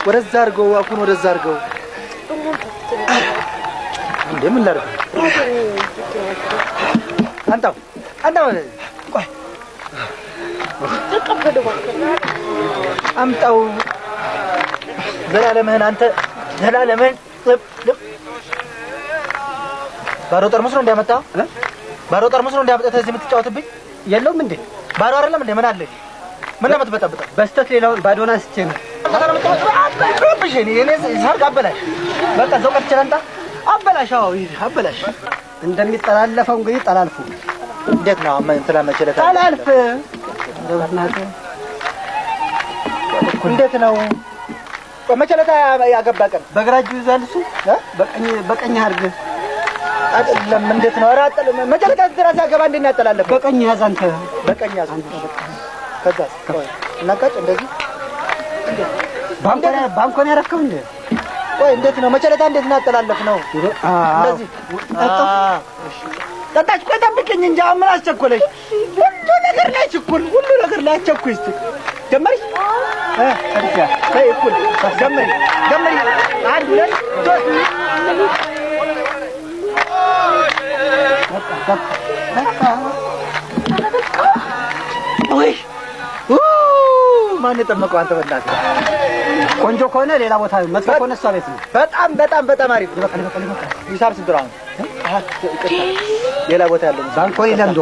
ወደዛ አድርገው አፉን ወደዛ አድርገው እንዴ ምን ላድርግ አንተው ቆይ አምጣው ዘላለምህን አንተ ዘላለምህን ባዶ ጠርሙስ ነው እንዲያመጣው ባዶ ጠርሙስ ነው እንዲያመጣው እዚህ የምትጫወትብኝ የለውም እንዴ ባዶ አይደለም እንዴ ምን አለ ምን ለምትበጣበጣ በስተት ሌላውን ባዶና ስቼ ነው እኔ ሰርግ አበላሽ በቃ ዘው ቀርቸላንታ አበላሽ አዎ አበላሽ እንደሚጠላለፈው እንግዲህ ጠላልፉ እንዴት ነው አመን ስለመቸለታ ጠላልፍ ደብርናት እንዴት ነው መቸለታ ያገባቀን በግራጁ ይዛል እሱ በቀኝ አርግ አይደለም እንዴት ነው አራጥ መቸለታ ድራስ ያገባ እንዴት ነው ያጠላለፈ በቀኝ ያዝ አንተ በቀኝ ያዝ ከዛ እናቃጭ እንደዚህ ባንኮን ያረከው እንዴ ቆይ እንዴት ነው መቸለታ እንዴት ነው ያጠላለፍ ነው እንደዚህ ጠጣች ቆይ ጠብቀኝ እንጂ ምን አስቸኮለሽ ሁሉ ነገር ላይ አስቸኩይ እስቲ ጀመሪ አዲያ ተይ እኩል ጀመሪ አንድ ሁለት ወይ ማን ተመቀው አንተ በእናትህ ቆንጆ ከሆነ ሌላ ቦታ መጥፎ ከሆነ እሷ ቤት ነው በጣም አሪፍ ይበቃል ሂሳብ ስንት ነው ሌላ ቦታ ያለው ባንኮ ይለምዶ